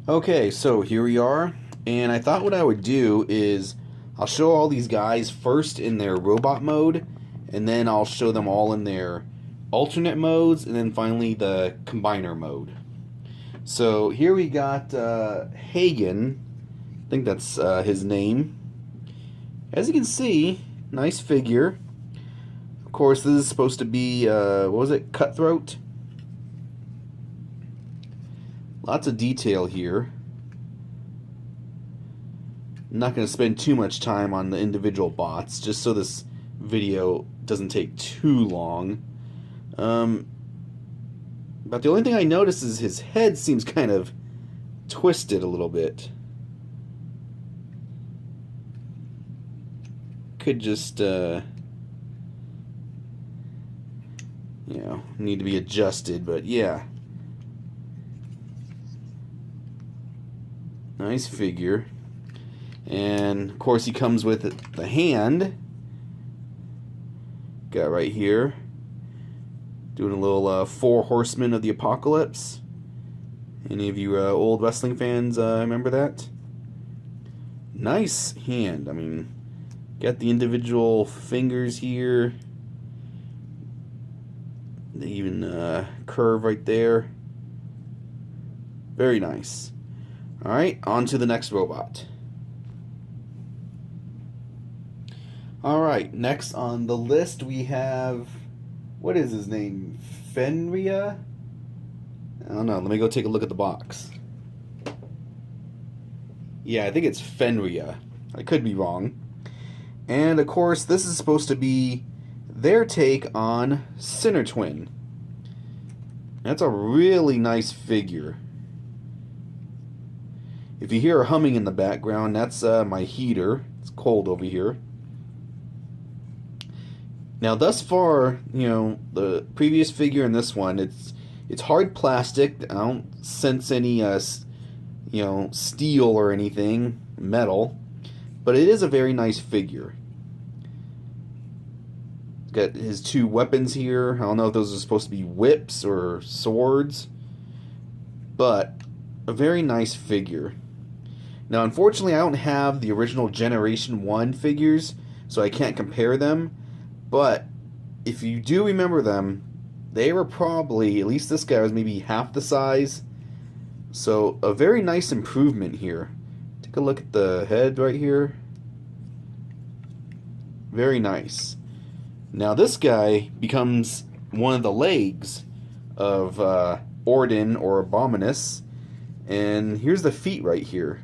Okay, so here we are, and I thought what I would do is I'll show all these guys first in their robot mode, and then I'll show them all in their alternate modes, and then finally the combiner mode. So here we got Hagen, I think that's his name. As you can see, nice figure. Of course, this is supposed to be, what was it, Cutthroat? Lots of detail here. I'm not going to spend too much time on the individual bots, just so this video doesn't take too long. But the only thing I noticed is his head seems kind of twisted a little bit. Could just, need to be adjusted, but yeah. Nice figure. And of course he comes with the hand. Got right here. Doing a little Four Horsemen of the Apocalypse. Any of you old wrestling fans remember that? Nice hand. I mean, got the individual fingers here. They even curve right there. Very nice. Alright, on to the next robot. Alright, next on the list we have, what is his name? Fenria? I don't know, let me go take a look at the box. Yeah, I think it's Fenria. I could be wrong. And of course, this is supposed to be their take on Sinner Twin. That's a really nice figure. If you hear a humming in the background, that's my heater. It's cold over here. Now, thus far, the previous figure and this one, it's hard plastic. I don't sense any, steel or anything, metal. But it is a very nice figure. Got his two weapons here. I don't know if those are supposed to be whips or swords. But a very nice figure. Now, unfortunately, I don't have the original Generation 1 figures, so I can't compare them. But if you do remember them, they were probably, at least this guy was maybe half the size. So, a very nice improvement here. Take a look at the head right here. Very nice. Now, this guy becomes one of the legs of Ordin or Abominus. And here's the feet right here.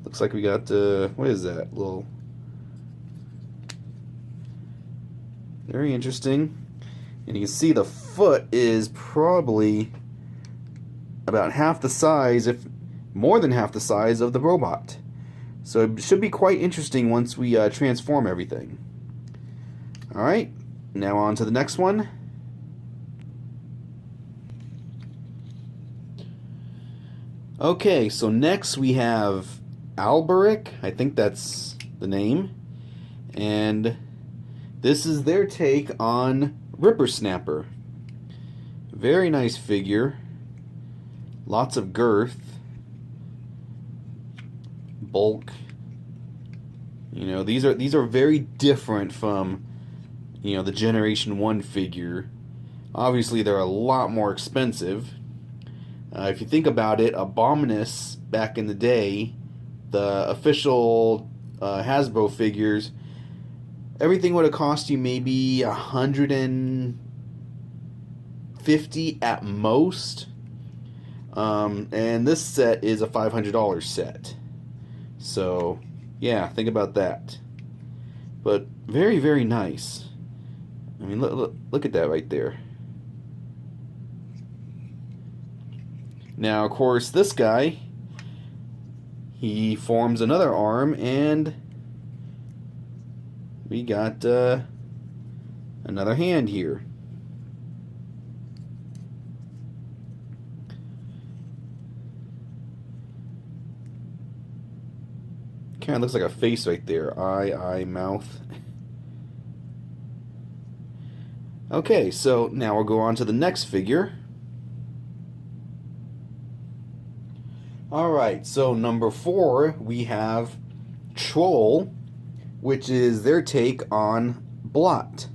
Looks like we got, what is that? Little. Very interesting. And you can see the foot is probably about half the size, if more than half the size, of the robot. So it should be quite interesting once we transform everything. Alright, now on to the next one. Okay, so next we have Alberic, I think that's the name, and this is their take on Ripper Snapper. Very nice figure, lots of girth, bulk. These are very different from the Generation 1 figure. Obviously they're a lot more expensive. If you think about it, Abominus back in the day, the official Hasbro figures, everything would have cost you maybe $150 at most. And this set is a $500 set. So, yeah, think about that. But very, very nice. I mean, look at that right there. Now, of course, this guy, he forms another arm, and we got another hand here. Kind of looks like a face right there. Eye, mouth. Okay, so now we'll go on to the next figure. Alright, so number 4, we have Troll, which is their take on Blot.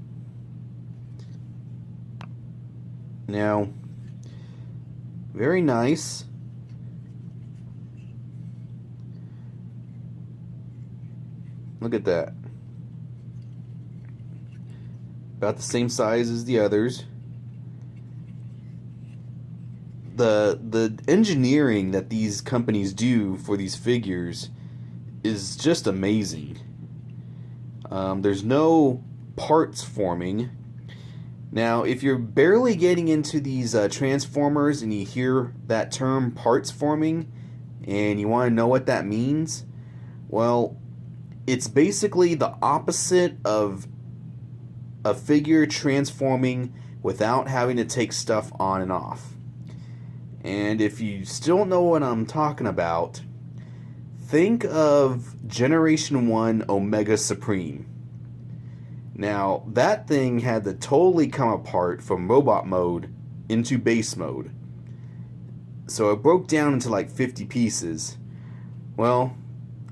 Now, very nice. Look at that. About the same size as the others. The engineering that these companies do for these figures is just amazing. There's no parts forming. Now, if you're barely getting into these Transformers and you hear that term parts forming and you want to know what that means, well, it's basically the opposite of a figure transforming without having to take stuff on and off. And if you still know what I'm talking about, think of Generation 1 Omega Supreme. Now, that thing had to totally come apart from robot mode into base mode. So it broke down into like 50 pieces. Well,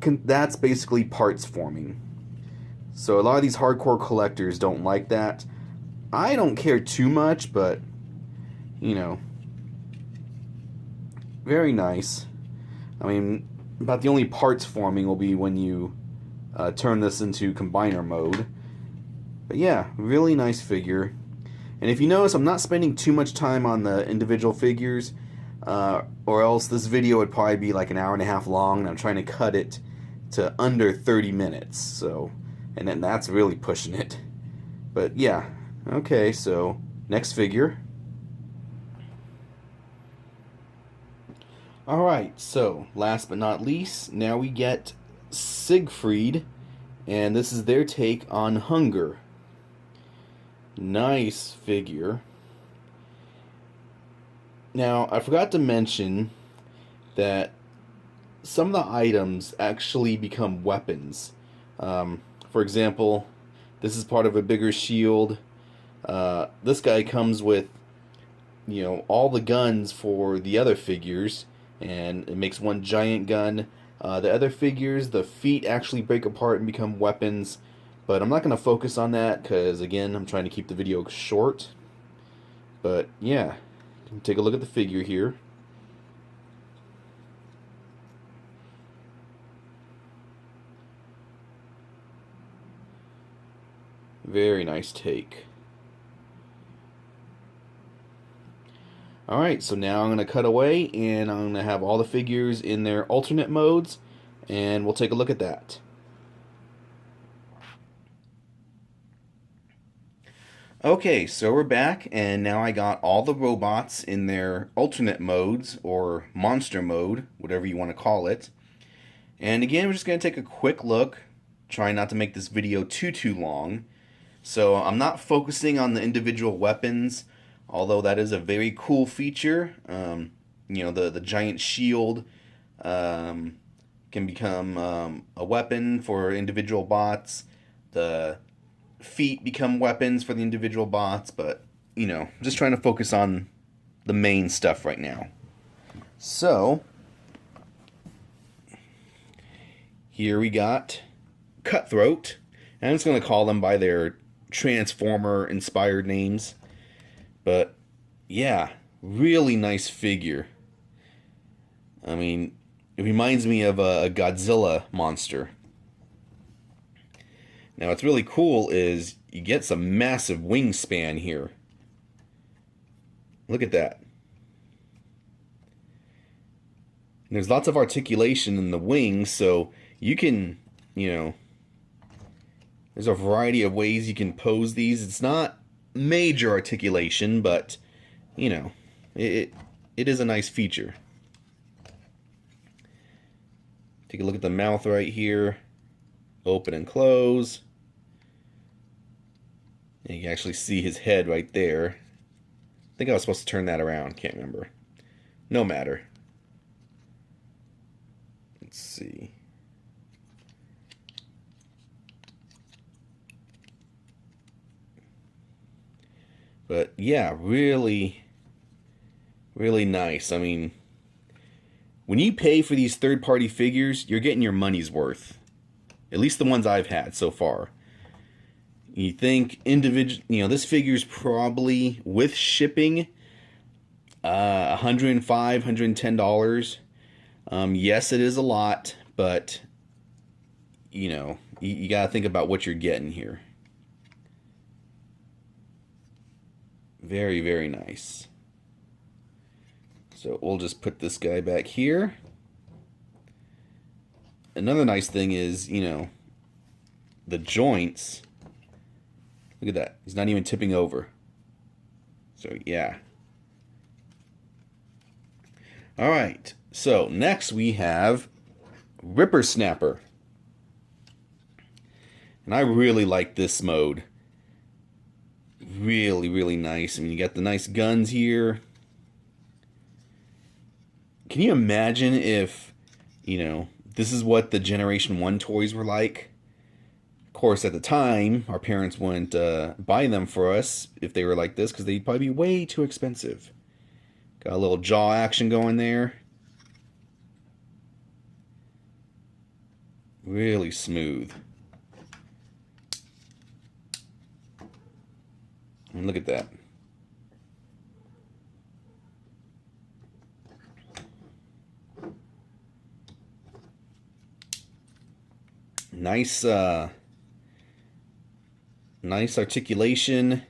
that's basically parts forming. So a lot of these hardcore collectors don't like that. I don't care too much, but, you know, very nice. I mean, about the only parts forming will be when you turn this into combiner mode. But yeah, really nice figure. And if you notice, I'm not spending too much time on the individual figures, or else this video would probably be like an hour and a half long, and I'm trying to cut it to under 30 minutes. So, and then that's really pushing it. But yeah, okay, so next figure. Alright, so last but not least, now we get Siegfried, and this is their take on hunger. Nice figure. Now, I forgot to mention that some of the items actually become weapons. For example, this is part of a bigger shield. This guy comes with, you know, all the guns for the other figures, and it makes one giant gun. The other figures, the feet actually break apart and become weapons, but I'm not going to focus on that because, again, I'm trying to keep the video short. But yeah, take a look at the figure here. Very nice take. Alright, so now I'm going to cut away and I'm going to have all the figures in their alternate modes, and we'll take a look at that. Okay, so we're back, and now I got all the robots in their alternate modes, or monster mode, whatever you want to call it. And again, we're just going to take a quick look, trying not to make this video too long. So I'm not focusing on the individual weapons, although that is a very cool feature. You know, the giant shield can become a weapon for individual bots. The feet become weapons for the individual bots, but, you know, I'm just trying to focus on the main stuff right now. So, here we got Cutthroat, and I'm just going to call them by their Transformer-inspired names. But, yeah, really nice figure. I mean, it reminds me of a Godzilla monster. Now, what's really cool is you get some massive wingspan here. Look at that. And there's lots of articulation in the wings, so you can, you know, there's a variety of ways you can pose these. It's not major articulation, but, you know, it is a nice feature. Take a look at the mouth right here. Open and close. And you can actually see his head right there. I think I was supposed to turn that around. Can't remember. No matter. Let's see. But yeah, really, really nice. I mean, when you pay for these third-party figures, you're getting your money's worth. At least the ones I've had so far. You think individual, this figure's probably with shipping, $105, $110. Yes, it is a lot, but you gotta think about what you're getting here. Very, very nice. So we'll just put this guy back here. Another nice thing is, the joints. Look at that. He's not even tipping over. So, yeah. Alright. So, next we have Ripper Snapper. And I really like this mode. Really, really nice. I mean, you got the nice guns here. Can you imagine if, this is what the Generation 1 toys were like? Of course, at the time, our parents wouldn't buy them for us if they were like this, because they'd probably be way too expensive. Got a little jaw action going there. Really smooth. And look at that. Nice, nice articulation.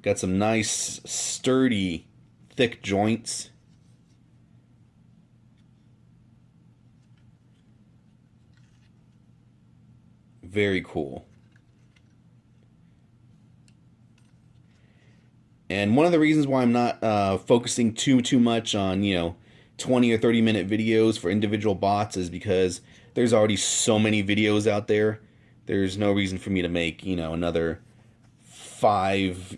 Got some nice, sturdy, thick joints. Very cool. And one of the reasons why I'm not focusing too much on, 20 or 30 minute videos for individual bots is because there's already so many videos out there. There's no reason for me to make, another 5,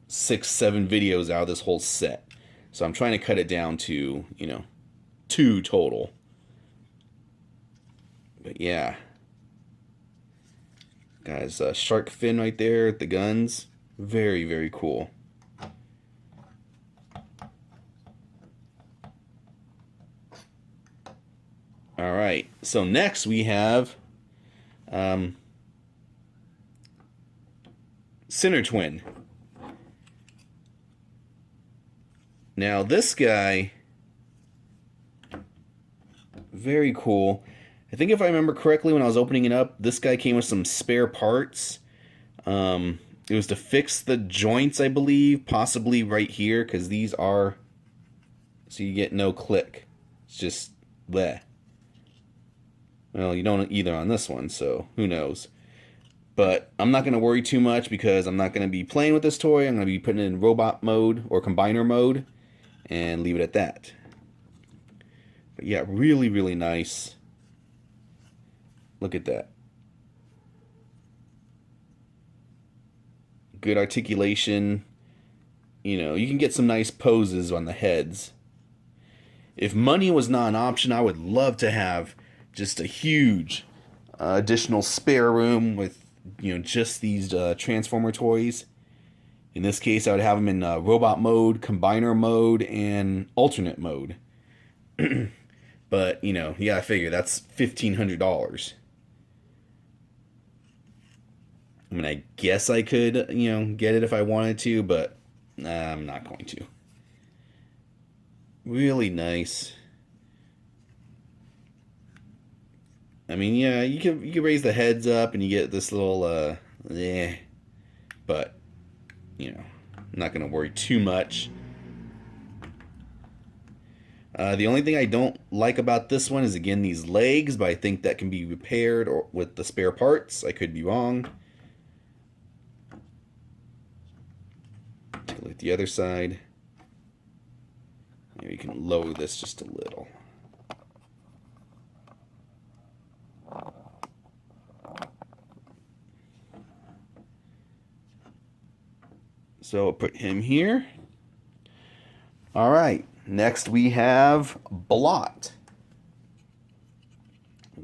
6, 7 videos out of this whole set. So I'm trying to cut it down to, 2 total. But yeah. Guys, shark fin right there at the guns. Very, very cool. Alright, so next we have Sinner Twin. Now this guy, very cool. I think if I remember correctly when I was opening it up, this guy came with some spare parts. It was to fix the joints, I believe, possibly right here, because these are, so you get no click. It's just bleh. Well, you don't either on this one, so who knows. But I'm not going to worry too much because I'm not going to be playing with this toy. I'm going to be putting it in robot mode or combiner mode and leave it at that. But yeah, really, really nice. Look at that. Good articulation. You can get some nice poses on the heads. If money was not an option, I would love to have just a huge additional spare room with, just these Transformer toys. In this case, I would have them in robot mode, combiner mode, and alternate mode. But, you gotta figure that's $1,500. I mean, I guess I could, get it if I wanted to, but I'm not going to. Really nice. I mean, yeah, you can raise the heads up and you get this little, but, I'm not going to worry too much. The only thing I don't like about this one is, again, these legs, but I think that can be repaired or with the spare parts. I could be wrong. Take a look at the other side. Maybe you can lower this just a little. So I'll put him here. All right, next we have Blot.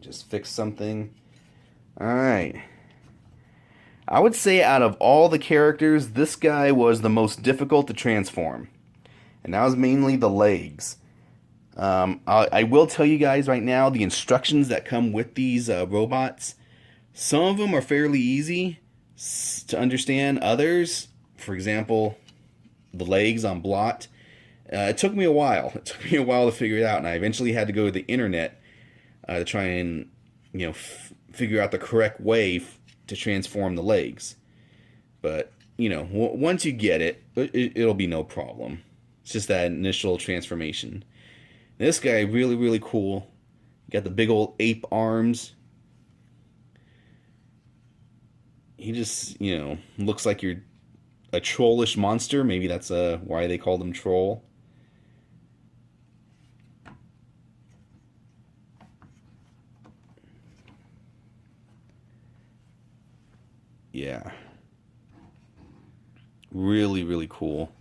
Just fix something. All right. I would say out of all the characters, this guy was the most difficult to transform. And that was mainly the legs. I will tell you guys right now, the instructions that come with these robots, some of them are fairly easy to understand. Others, for example, the legs on Blot, it took me a while. It took me a while to figure it out, and I eventually had to go to the internet to try and, figure out the correct way to transform the legs. But, once you get it, it'll be no problem. It's just that initial transformation. This guy, really, really cool. Got the big old ape arms. He just, looks like you're a trollish monster. Maybe that's why they called him Troll. Yeah. Really, really cool.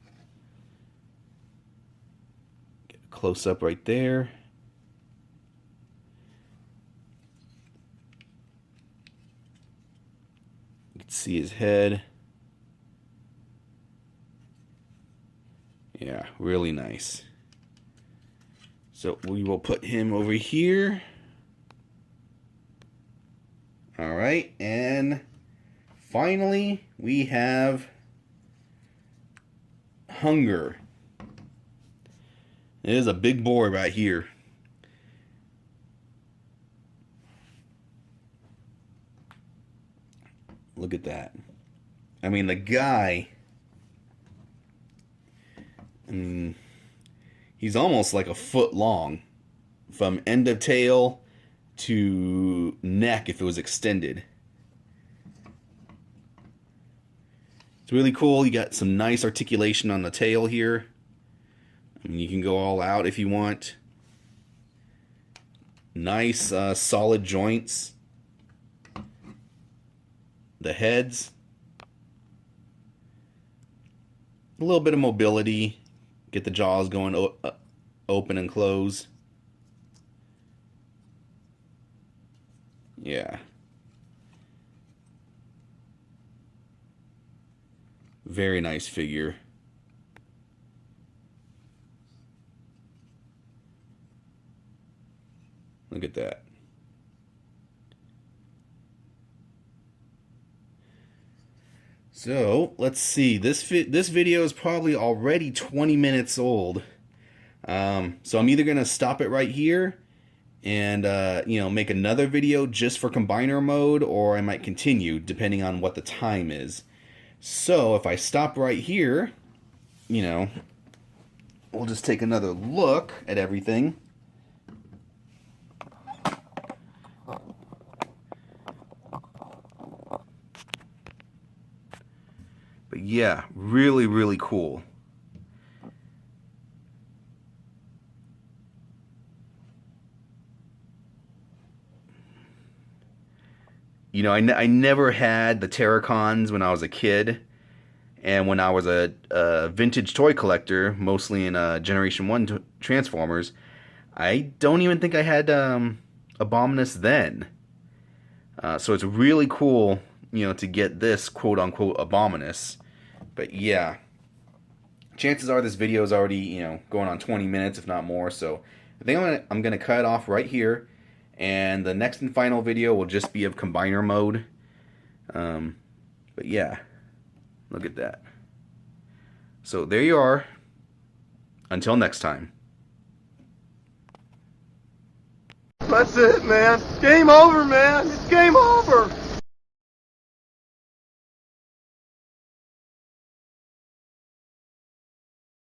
Get a close up right there. You can see his head. Yeah, really nice. So we will put him over here. All right, and finally we have Hunger. It is a big boy right here. Look at that. I mean, the guy, he's almost like a foot long from end of tail to neck if it was extended. It's really cool. You got some nice articulation on the tail here. I mean, you can go all out if you want. Nice solid joints. The heads. A little bit of mobility. Get the jaws going open and close. Yeah. Very nice figure. Look at that. So, let's see. This video is probably already 20 minutes old. So I'm either going to stop it right here and, make another video just for combiner mode, or I might continue depending on what the time is. So, if I stop right here, we'll just take another look at everything. But yeah, really, really cool. I never had the Terracons when I was a kid. And when I was a vintage toy collector, mostly in Generation 1 Transformers, I don't even think I had Abominus then. So it's really cool, to get this quote-unquote Abominus. But yeah, chances are this video is already, going on 20 minutes, if not more. So I think I'm gonna cut it off right here. And the next and final video will just be of combiner mode. But yeah, look at that. So there you are. Until next time. That's it, man. Game over, man. It's game over.